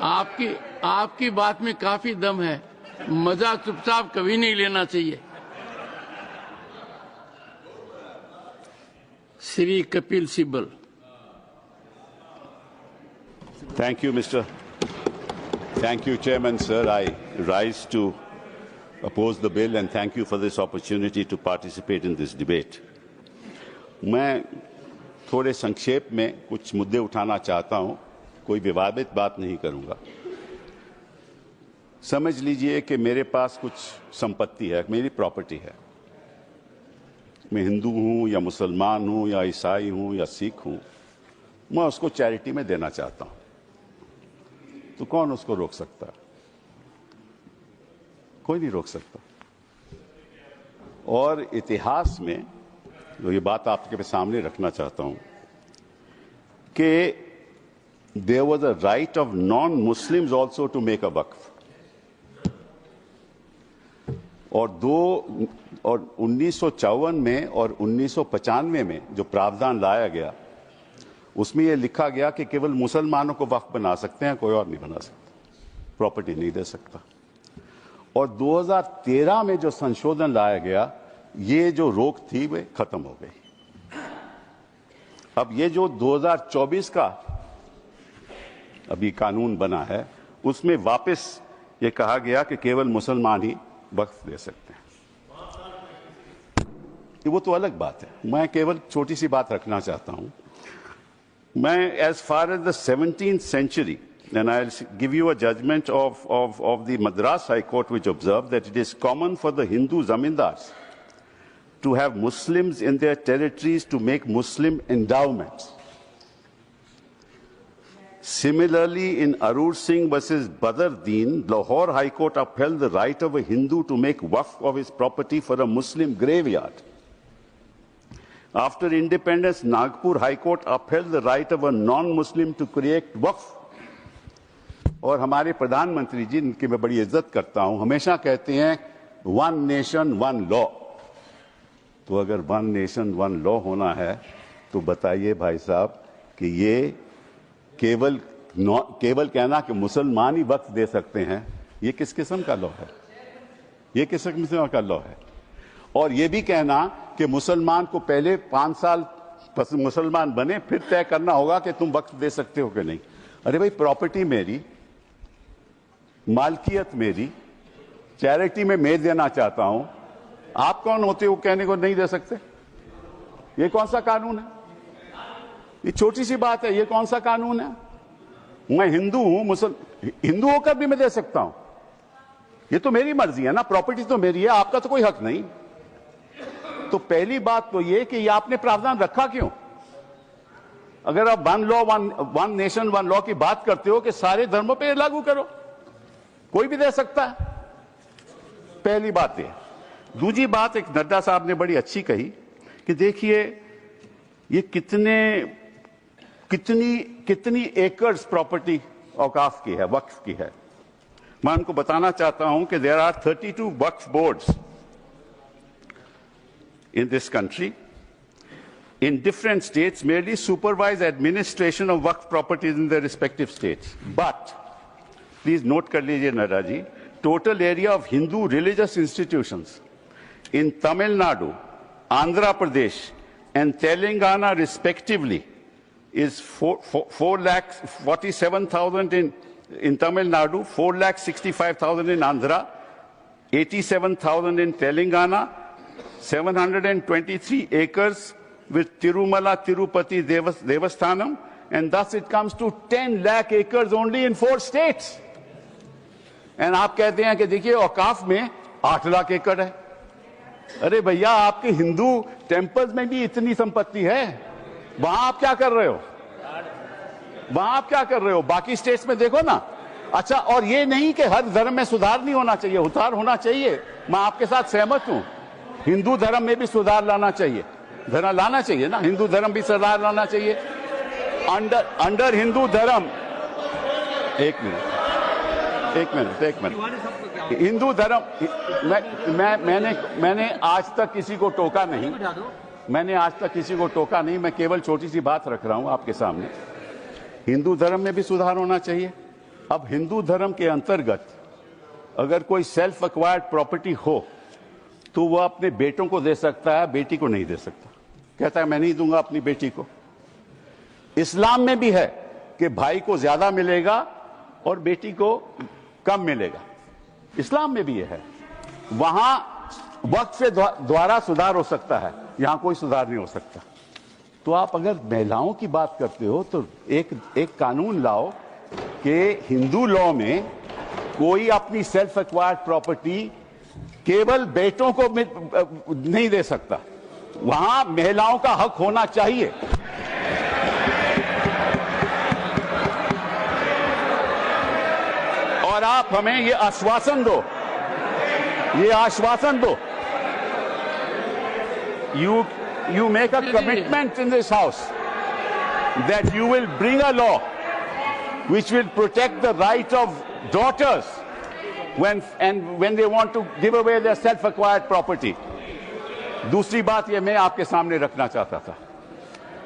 आपकी आपकी बात में काफी दम है, मजा चुपचाप कभी नहीं लेना चाहिए। Shri Kapil Sibal. Thank you, Mr. Thank you, Chairman, sir. I rise to oppose the bill and thank you for this opportunity to participate in this debate. मैं थोड़े संक्षेप में कुछ मुद्दे उठाना चाहता हूं, कोई विवादित बात नहीं करूंगा। समझ लीजिए कि मेरे पास कुछ संपत्ति है, मेरी प्रॉपर्टी है। मैं हिंदू हूं या मुसलमान हूं या ईसाई हूं या सिख हूं, मैं उसको चैरिटी में देना चाहता हूं, तो कौन उसको रोक सकता है? कोई नहीं रोक सकता। और इतिहास में जो ये बात आपके सामने रखना चाहता हूं कि there was a right of non Muslims also to make a waqf. और 1954 में और 1995 में जो प्रावधान लाया गया, उसमें यह लिखा गया कि केवल मुसलमानों को वक्फ बना सकते हैं, कोई और नहीं बना सकता, प्रॉपर्टी नहीं दे सकता। और 2013 में जो संशोधन लाया गया, ये जो रोक थी वे खत्म हो गई। अब ये जो 2024 का अभी कानून बना है, उसमें वापस ये कहा गया कि केवल मुसलमान ही वक्फ दे सकते हैं। वो तो अलग बात है, मैं केवल छोटी सी बात रखना चाहता हूं। मैं as far as the 17th century, and I'll give you a judgment of the Madras High Court, which observed that it is common for the Hindu zamindars to have Muslims in their territories to make Muslim endowments. Similarly, in Arur Singh versus Badr Deen, Lahore High Court upheld the right of a Hindu to make waqf of his property for a Muslim graveyard. After independence, Nagpur High Court upheld the right of a non-Muslim to create waqf. और हमारे प्रधानमंत्री जी, इनकी मैं बड़ी इज्जत करता हूं, हमेशा कहते हैं वन नेशन वन लॉ। तो अगर वन नेशन वन लॉ होना है, तो बताइए भाई साहब कि ये केवल कहना कि मुसलमान ही वक्फ दे सकते हैं, ये किस किस्म का लॉ है? ये किस किस्म का लॉ है? और ये भी कहना कि मुसलमान को पहले 5 साल मुसलमान बने, फिर तय करना होगा कि तुम वक्फ दे सकते हो कि नहीं। अरे भाई, प्रॉपर्टी मेरी, मालकियत मेरी, चैरिटी में मैं देना चाहता हूं, आप कौन होते हो कहने को नहीं दे सकते? ये कौन सा कानून है? ये छोटी सी बात है, ये कौन सा कानून है? मैं हिंदू हूं, हिंदू होकर भी मैं दे सकता हूं। ये तो मेरी मर्जी है ना, प्रॉपर्टी तो मेरी है, आपका तो कोई हक नहीं। तो पहली बात तो ये कि ये आपने प्रावधान रखा क्यों? अगर आप one law one nation one law की बात करते हो कि सारे धर्मों पे लागू करो, कोई भी दे सकता है। पहली बात ये। दूसरी बात, एक नड्डा साहब ने बड़ी अच्छी कही कि देखिए ये कितनी एकर्स प्रॉपर्टी औकाफ की है, वक्फ की है। मैं उनको बताना चाहता हूं कि there are 32 Waqf boards in this country. In different states, merely supervise administration of waqf properties in their respective states. But, please note kar lijiye Nada ji, total area of Hindu religious institutions in Tamil Nadu, Andhra Pradesh and Telangana respectively is 4,47,000 in Tamil Nadu, 4,65,000 in Andhra, 87,000 in Telangana, 723 acres with Tirumala Tirupati Devasthanam, and thus it comes to 10 lakh acres only in 4 states. And आप कहते हैं कि देखिए औकाफ में 8 लाख एकड़ है। अरे भैया, आपके हिंदू टेम्पल्स में भी इतनी संपत्ति है, वहां आप क्या कर रहे हो? वहां आप क्या कर रहे हो? बाकी स्टेट्स में देखो ना। अच्छा, और ये नहीं कि हर धर्म में सुधार नहीं होना चाहिए, उतार होना चाहिए। मैं आपके साथ सहमत हूं, हिंदू धर्म में भी सुधार लाना चाहिए, लाना चाहिए ना, हिंदू धर्म भी सुधार लाना चाहिए। अंडर हिंदू धर्म, एक मिनट, हिंदू धर्म, मैंने आज तक किसी को टोका नहीं, मैं केवल छोटी सी बात रख रहा हूं आपके सामने। हिंदू धर्म में भी सुधार होना चाहिए, अब हिंदू धर्म के अंतर्गत अगर कोई सेल्फ एक्वायर्ड प्रॉपर्टी हो तो वह अपने बेटों को दे सकता है, बेटी को नहीं दे सकता। कहता है मैं नहीं दूंगा अपनी बेटी को। इस्लाम में भी है कि भाई को ज्यादा मिलेगा और बेटी को कम मिलेगा, इस्लाम में भी यह है। वहां वक्त से द्वारा सुधार हो सकता है, यहां कोई सुधार नहीं हो सकता। तो आप अगर महिलाओं की बात करते हो तो एक कानून लाओ कि हिंदू लॉ में कोई अपनी सेल्फ एक्वायर्ड प्रॉपर्टी केवल बेटों को नहीं दे सकता, वहां महिलाओं का हक होना चाहिए। और आप हमें ये आश्वासन दो, you make a commitment in this house that you will bring a law which will protect the right of daughters when they want to give away their self-acquired property. दूसरी बात ये मैं आपके सामने रखना चाहता था।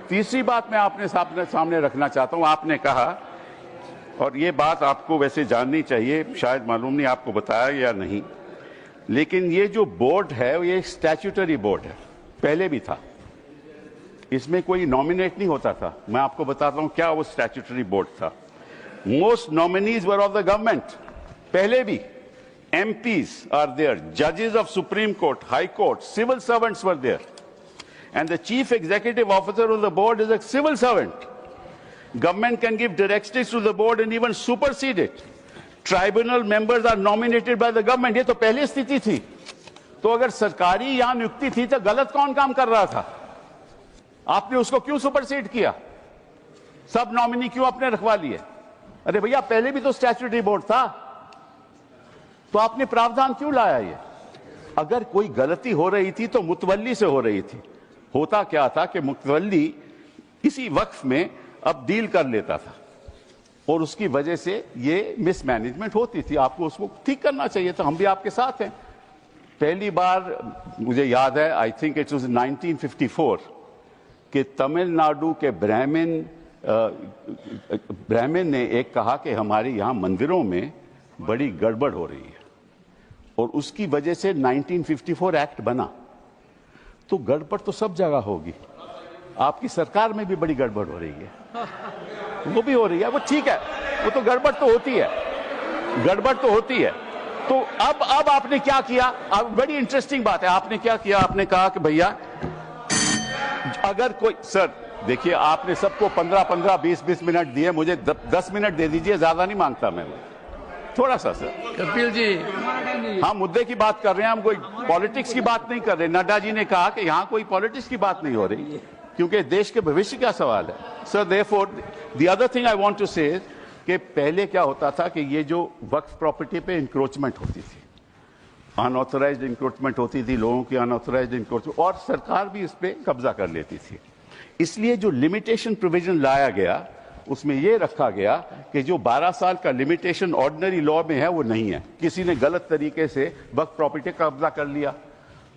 तीसरी बात मैं आपने सामने रखना चाहता हूं। आपने कहा, और ये बात आपको वैसे जाननी चाहिए, शायद मालूम नहीं आपको बताया या नहीं, लेकिन ये जो बोर्ड है ये स्टैट्यूटरी बोर्ड है, पहले भी था, इसमें कोई नॉमिनेट नहीं होता था। मैं आपको बताता हूं क्या वो स्टैट्यूटरी बोर्ड था। Most nominees were of the government, पहले भी। MPs are there, judges of Supreme Court, High Court, civil servants were there, and the chief executive officer of the board is a civil servant. Government can give directives to the board and even supersede it. Tribunal members are nominated by the government. ये तो पहली स्थिति थी। तो अगर सरकारी यहां नियुक्ति थी तो गलत कौन काम कर रहा था? आपने उसको क्यों सुपरसीड किया? सब नॉमिनी क्यों आपने रखवा लिए? अरे भैया पहले भी तो स्टैट्यूटरी बोर्ड था, तो आपने प्रावधान क्यों लाया? ये अगर कोई गलती हो रही थी तो मुतवल्ली से हो रही थी। होता क्या था कि मुतवल्ली इसी वक्फ में अब डील कर लेता था और उसकी वजह से ये मिसमैनेजमेंट होती थी। आपको उसको ठीक करना चाहिए था। हम भी आपके साथ हैं। पहली बार मुझे याद है, आई थिंक इट वाज 1954, कि तमिलनाडु के ब्राह्मण ने एक कहा कि हमारे यहां मंदिरों में बड़ी गड़बड़ हो रही है, और उसकी वजह से 1954 एक्ट बना। तो गड़बड़ तो सब जगह होगी, आपकी सरकार में भी बड़ी गड़बड़ हो रही है, वो भी हो रही है, वो ठीक है, वो तो गड़बड़ तो होती है, गड़बड़ तो होती है। तो अब आपने क्या किया? अब बड़ी इंटरेस्टिंग बात है, आपने क्या किया? आपने कहा कि भैया अगर कोई, सर देखिए आपने सबको 15-15, 20-20 मिनट दिए, मुझे 10 मिनट दे दीजिए, ज्यादा नहीं मांगता मैं, थोड़ा सा। सर कपिल जी, हम मुद्दे की बात कर रहे हैं, हम कोई पॉलिटिक्स की बात नहीं कर रहे। नड्डा जी ने कहा कि यहां कोई पॉलिटिक्स की बात नहीं हो रही, क्योंकि देश के भविष्य का सवाल है। Sir therefore the other thing I want to say कि पहले क्या होता था कि ये जो वक्फ प्रॉपर्टी पे इंक्रोचमेंट होती थी, अनऑथराइज्ड इंक्रोचमेंट होती थी, लोगों की अनऑथराइज्ड इंक्रोचमेंट, और सरकार भी इस पे कब्जा कर लेती थी। इसलिए जो लिमिटेशन प्रोविजन लाया गया उसमें यह रखा गया कि जो 12 साल का लिमिटेशन ऑर्डिनरी लॉ में है वो नहीं है। किसी ने गलत तरीके से वक्फ प्रॉपर्टी का कब्जा कर लिया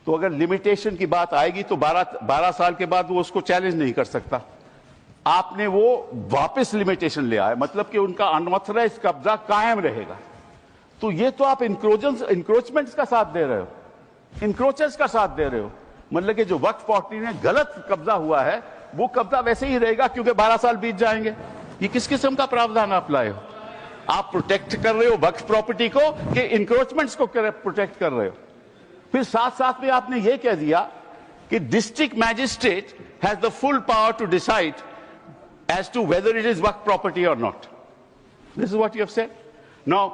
तो अगर लिमिटेशन की बात आएगी तो 12 साल के बाद वो उसको चैलेंज नहीं कर सकता। आपने वो वापस लिमिटेशन ले आए, मतलब कि उनका अनऑथराइज्ड कब्जा कायम रहेगा। तो ये तो आप इंक्रोचमेंट्स का साथ दे रहे हो, इंक्रोचर्स का साथ दे रहे हो। मतलब कि जो वक्फ प्रॉपर्टी में गलत कब्जा हुआ है वो कब्जा वैसे ही रहेगा, क्योंकि 12 साल बीत जाएंगे। ये किस किस्म का प्रावधान आप लाए हो? आप प्रोटेक्ट कर रहे हो वक्फ प्रॉपर्टी को कि इंक्रोचमेंट्स को प्रोटेक्ट कर रहे हो? फिर साथ साथ में आपने ये कह दिया कि district magistrate has the full power to decide as to whether it is waqf property or not. This is what you have said. Now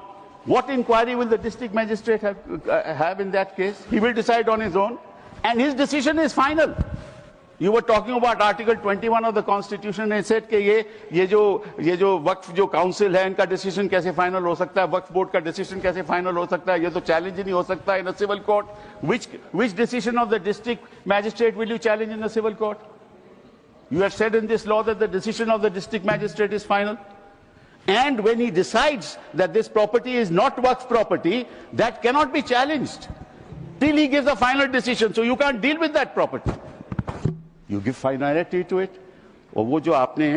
what inquiry will the district magistrate have in that case? He will decide on his own and his decision is final. You were talking about Article 21 of the Constitution and said कि ये जो वक्फ जो council है इनका decision कैसे final हो सकता है, वक्फ बोर्ड का डिसीजन कैसे फाइनल हो सकता है, ये तो चैलेंज ही नहीं हो सकता in a civil court. Which decision of the district magistrate will you challenge in the civil court? You have said in this law that the decision of the district magistrate is final. And when he decides that this property is not waqf property, that cannot be challenged till he gives a final decision. So you can't deal with that property. You give finality to it. और वो जो आपने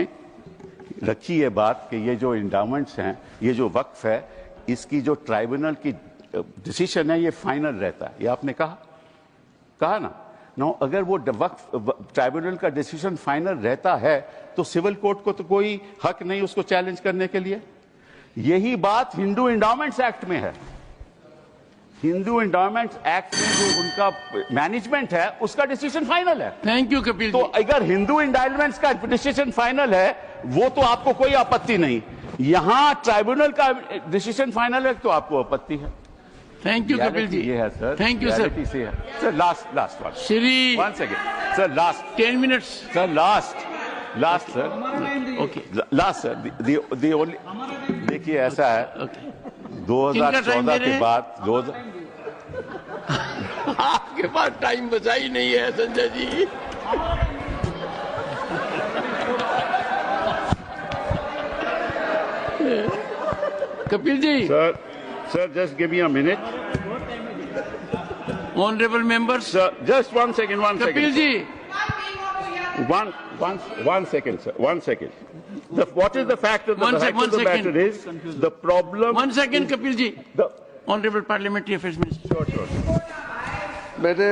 रखी है बात कि ये जो इंडाउमेंट्स हैं, ये जो वक्फ है, इसकी जो ट्राइब्यूनल की डिसीजन है ये फाइनल रहता है, ये आपने कहा ना। नो, अगर वो वक्फ ट्राइब्यूनल का डिसीजन फाइनल रहता है तो सिविल कोर्ट को तो कोई हक नहीं उसको चैलेंज करने के लिए। यही बात हिंदू इंडाउमेंट्स एक्ट में है। हिंदू इंडाउमेंट्स एक्ट में जो उनका मैनेजमेंट है उसका डिसीजन फाइनल है। थैंक यू कपिल तो जी। अगर हिंदू इंडाउमेंट्स का डिसीजन फाइनल है वो तो आपको कोई आपत्ति नहीं, यहां ट्राइब्यूनल का डिसीजन फाइनल है तो आपको आपत्ति है। Thank you Kapil ji. ये है sir, thank you sir. Sir last one, Shri 1 second sir, last 10 minutes sir, last sir, okay. Last sir, the only, देखिए ऐसा है 2014 के बाद आपके पास टाइम बचा ही नहीं है Sanjay ji. Kapil ji. Sir just give me a minute. Honourable members. Sir just 1 second, 1 second Kapil ji. One second, sir. 1 second. What is the fact of the matter is the problem. 1 second, Kapil ji. The Honorable Parliamentary Affairs Minister. sure. मैंने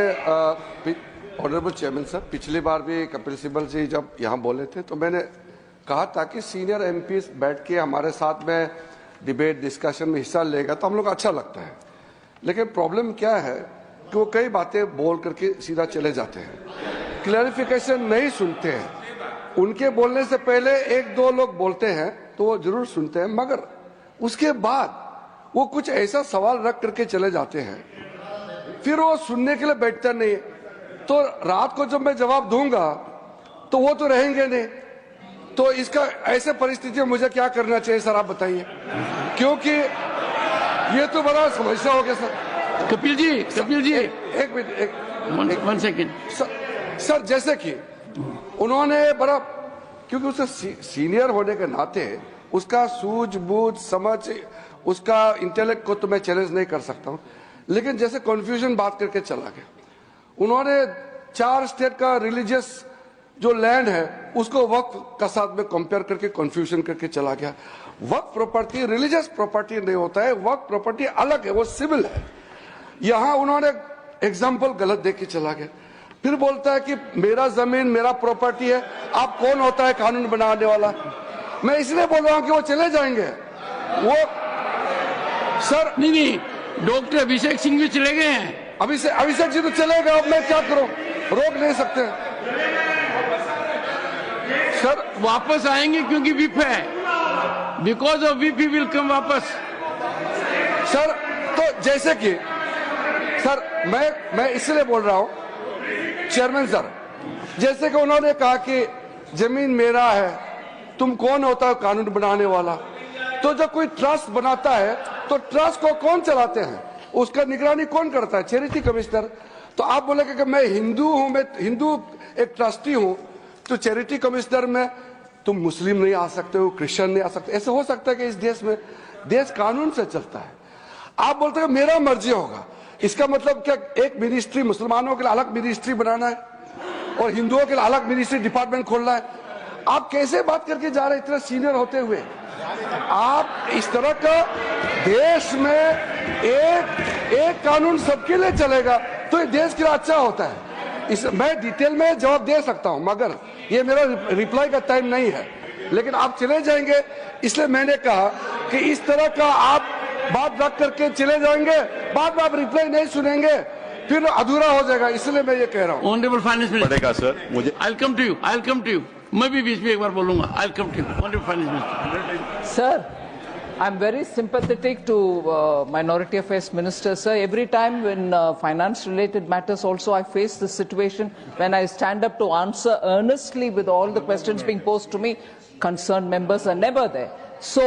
honourable chairman sir, पिछली बार भी कपिल सिब्बल जी जब यहाँ बोले थे तो मैंने कहा था कि सीनियर एमपीज बैठ के हमारे साथ में डिबेट डिस्कशन में हिस्सा लेगा तो हम लोग अच्छा लगता है। लेकिन प्रॉब्लम क्या है कि वो कई बातें बोल करके सीधा चले जाते हैं, क्लैरिफिकेशन नहीं सुनते हैं। उनके बोलने से पहले 1-2 लोग बोलते हैं तो वो जरूर सुनते हैं, मगर उसके बाद वो कुछ ऐसा सवाल रख करके चले जाते हैं, फिर वो सुनने के लिए बैठता नहीं। तो रात को जब मैं जवाब दूंगा तो वो तो रहेंगे नहीं। तो इसका ऐसे परिस्थिति में मुझे क्या करना चाहिए सर, आप बताइए, क्योंकि ये तो बड़ा समस्या हो गया सर। कपिल जी। एक मिनट, 1 सेकेंड सर, जैसे कि उन्होंने बड़ा, क्योंकि उसे सीनियर होने के नाते उसका सूझबूझ समझ, उसका इंटेलेक्ट को तो मैं चैलेंज नहीं कर सकता हूं, लेकिन जैसे कन्फ्यूजन बात करके चला गया। उन्होंने 4 स्टेट का रिलीजियस जो लैंड है उसको वक्फ का साथ में कंपेयर करके कन्फ्यूजन करके चला गया। वक्फ प्रॉपर्टी रिलीजियस प्रॉपर्टी नहीं होता है, वक्फ प्रॉपर्टी अलग है, वो सिविल है। यहां उन्होंने एग्जाम्पल गलत देख के चला गया। फिर बोलता है कि मेरा जमीन मेरा प्रॉपर्टी है। आप कौन होता है कानून बनाने वाला? मैं इसलिए बोल रहा हूं कि वो चले जाएंगे। वो सर नहीं, डॉक्टर अभिषेक सिंह भी चले गए हैं। अभिषेक जी तो चले गए, अब मैं क्या करूं, रोक नहीं सकते सर। वापस आएंगे क्योंकि विप है, because of whip he will come वापस। सर तो जैसे कि सर मैं इसलिए बोल रहा हूं चेयरमैन सर, जैसे कि उन्होंने कहा कि जमीन मेरा है, तुम कौन होता है कानून बनाने वाला? तो जब कोई ट्रस्ट बनाता है तो ट्रस्ट को कौन चलाते हैं, उसका निगरानी कौन करता है? Charity commissioner. तो आप बोलेंगे कि मैं हिंदू हूं, मैं हिंदू एक ट्रस्टी हूं, तो चैरिटी कमिश्नर में तुम मुस्लिम नहीं आ सकते हो, क्रिश्चियन नहीं आ सकते। ऐसे हो सकता है कि इस देश में देश कानून से चलता है। आप बोलते हैं मेरा मर्जी होगा, इसका मतलब क्या एक मिनिस्ट्री मुसलमानों के लिए अलग मिनिस्ट्री बनाना है और हिंदुओं के लिए अलग मिनिस्ट्री डिपार्टमेंट खोलना है? आप कैसे बात करके जा रहे हैं इतना सीनियर होते हुए? आप इस तरह का देश में एक कानून सबके लिए चलेगा तो ये देश के लिए अच्छा होता है। मैं डिटेल में जवाब दे सकता हूं, मगर ये मेरा रिप्लाई का टाइम नहीं है। लेकिन आप चले जाएंगे, इसलिए मैंने कहा कि इस तरह का आप बात रख करके चले जाएंगे, बाद में आप रिप्लाई नहीं सुनेंगे, फिर अधूरा हो जाएगा। इसलिए मैं ये कह रहा हूं। ऑनरेबल फाइनेंस मिनिस्टर पड़ेगा सर मुझे। I will come to you. मैं भी बीच में एक बार बोलूंगा। I will come to you honourable finance minister. Sir, I'm very sympathetic to Minority Affairs Minister, sir. Every time when finance-related matters also, I face this situation when I stand up to answer earnestly with all the questions being posed to me, concerned members are never there. So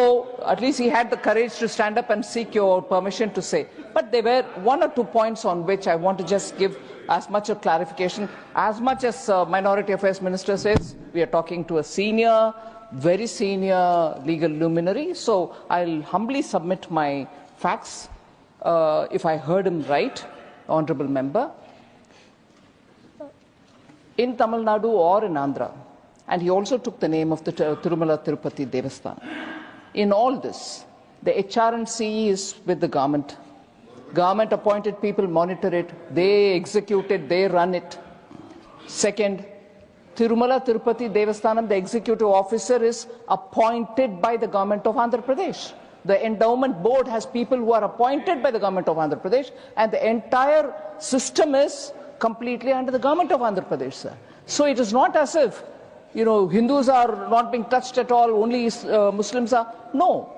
at least he had the courage to stand up and seek your permission to say. But there were 1 or 2 points on which I want to just give as much of clarification. As much as Minority Affairs Minister says, we are talking to a senior, very senior legal luminary. So I'll humbly submit my facts, if I heard him right, honorable member. In Tamil Nadu or in Andhra, and he also took the name of the Tirumala Tirupati Devasthanam. In all this, the HR and CE is with the government. Government appointed people monitor it, they execute it, they run it. Second, Tirumala Tirupati Devasthanam, the executive officer, is appointed by the government of Andhra Pradesh. The endowment board has people who are appointed by the government of Andhra Pradesh, and the entire system is completely under the government of Andhra Pradesh, sir. So it is not as if, Hindus are not being touched at all, only Muslims are. No.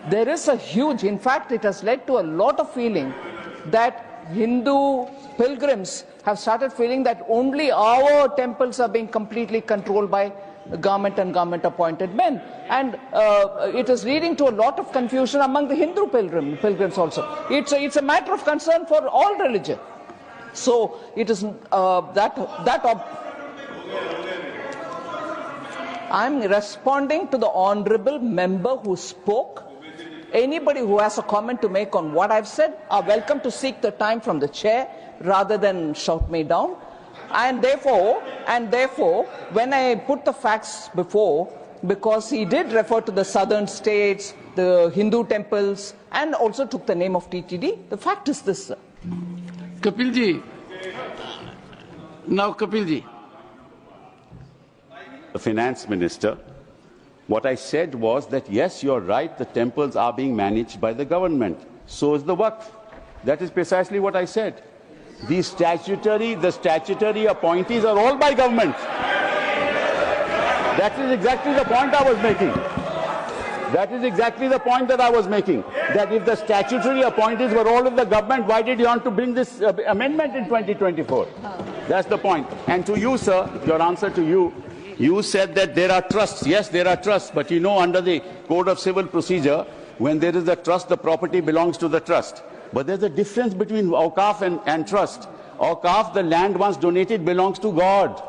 There is a huge, in fact, it has led to a lot of feeling that Hindu pilgrims have started feeling that only our temples are being completely controlled by government and government-appointed men. And it is leading to a lot of confusion among the Hindu pilgrims also. It's a matter of concern for all religion. So it is I'm responding to the honorable member who spoke. Anybody who has a comment to make on what I've said are welcome to seek the time from the chair rather than shout me down. And therefore, when I put the facts before, because he did refer to the southern states, the Hindu temples, and also took the name of TTD, the fact is this, sir. Kapilji. Now, Kapilji. The finance minister, what I said was that yes, you're right, the temples are being managed by the government. So is the Waqf. That is precisely what I said. The statutory appointees are all by government. That is exactly the point I was making. That is exactly the point that I was making. That if the statutory appointees were all of the government, why did you want to bring this amendment in 2024? That's the point. And to you, sir, your answer to you, you said that there are trusts. Yes, there are trusts. But under the Code of Civil Procedure, when there is a trust, the property belongs to the trust. But there's a difference between Awqaf and trust. Awqaf, the land once donated, belongs to God.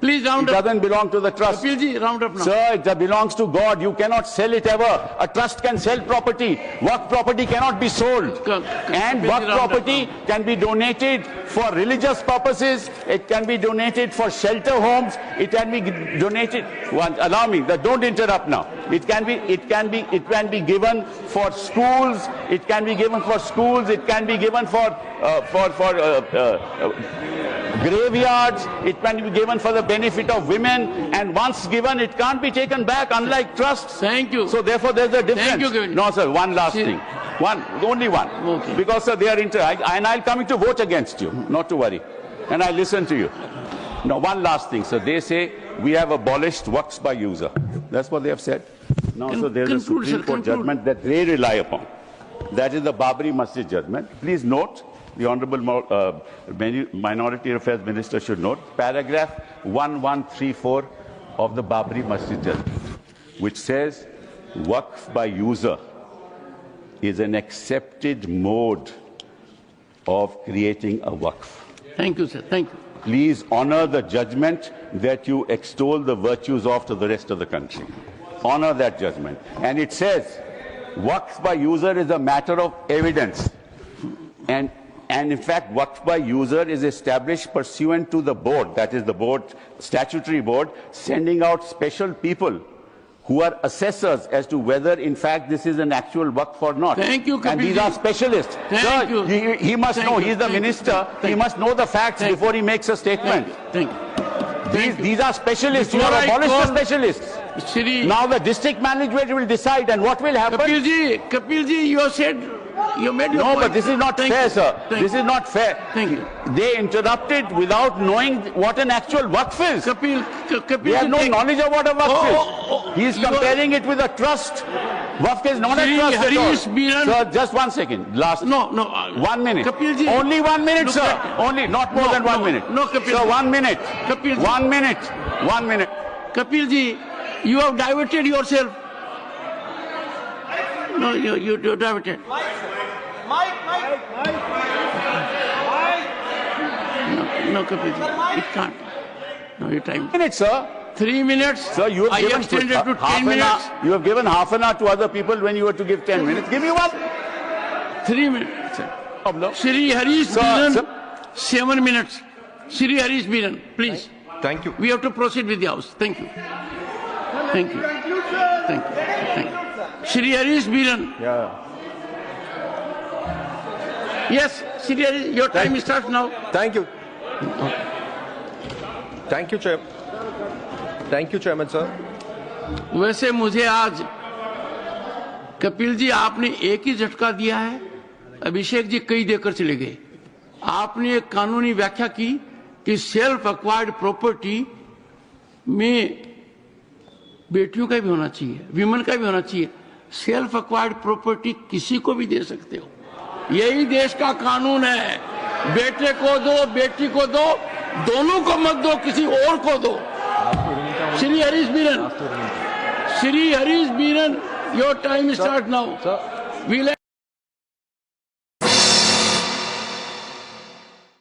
Please round up. It doesn't belong to the trust. Kapilji, round up now. Sir, it belongs to God. You cannot sell it ever. A trust can sell property. Waqf property cannot be sold. And Waqf property can be donated for religious purposes. It can be donated for shelter homes. It can be donated. Allow me. Don't interrupt now. It can be given for schools. It can be given for schools. It can be given for graveyards. It can be given for the benefit of women, and once given, it can't be taken back, unlike trusts. Thank you. So therefore, there's a difference. Thank you, Governor. No, sir. One last thing. Only one. Okay. Because sir, they are and I'll come to vote against you. Not to worry. And I listen to you. Now, one last thing, sir. They say we have abolished waqfs by user. That's what they have said. Now, so there is a Supreme Court judgment that they rely upon. That is the Babri Masjid judgment. Please note. The Honourable Minority Affairs Minister should note, paragraph 1134 of the Babri Masjid Judgment, which says Waqf by user is an accepted mode of creating a Waqf. Thank you, sir. Thank you. Please honour the judgment that you extol the virtues of to the rest of the country. Honour that judgment. And it says Waqf by user is a matter of evidence. And in fact, Waqf by user is established pursuant to the board, that is the board, statutory board, sending out special people who are assessors as to whether, in fact, this is an actual Waqf or not. Thank you, Kapilji. And these are specialists. Thank you. He must know. He's the minister. He must know the facts before he makes a statement. Thank you. These are specialists. You have abolished the specialists. Now the district management will decide, and what will happen? Kapilji, you said. You made your point. But this is not fair, sir. This is not fair. Thank you. They interrupted without knowing what an actual Waqf is. Kapil, they have no knowledge of what a Waqf is. He is comparing it with a trust. Waqf is not a trust at all. Sir, just 1 second. Last. No. 1 minute. Kapilji. Only 1 minute, sir. Only, not more than 1 minute. No, Kapilji. Sir, 1 minute. Kapilji. 1 minute. 1 minute. Kapilji, you have diverted yourself. No, you diverted. Mike. No, Kapilji, it can't. No, your time. 1 minute, sir. 3 minutes. Sir, you have given extended to 10 half minutes. an hour. You have given half an hour to other people when you were to give 10 minutes. Give me one. 3 minutes. Sir. Problem. Shri Harish Sir, Biran, sir. 7 minutes. Shri Harish Biran, please. Thank you. We have to proceed with the House. Thank you. Thank you. Thank you. Thank you. Shri Harish Biran. Yeah. Yes, Shri Harish, your time starts now. Thank you. Thank you, Chair. Thank you, Chairman, sir. वैसे मुझे आज कपिल जी आपने एक ही झटका दिया है, अभिषेक जी कई देकर चले गए। आपने एक कानूनी व्याख्या की कि सेल्फ एक्वायर्ड प्रॉपर्टी में बेटियों का भी होना चाहिए, विमेन का भी होना चाहिए। सेल्फ एक्वायर्ड प्रॉपर्टी किसी को भी दे सकते हो, यही देश का कानून है। बेटे को दो, बेटी को दो, दोनों को मत दो, किसी और को दो। Shri Harish Biran, your time start now.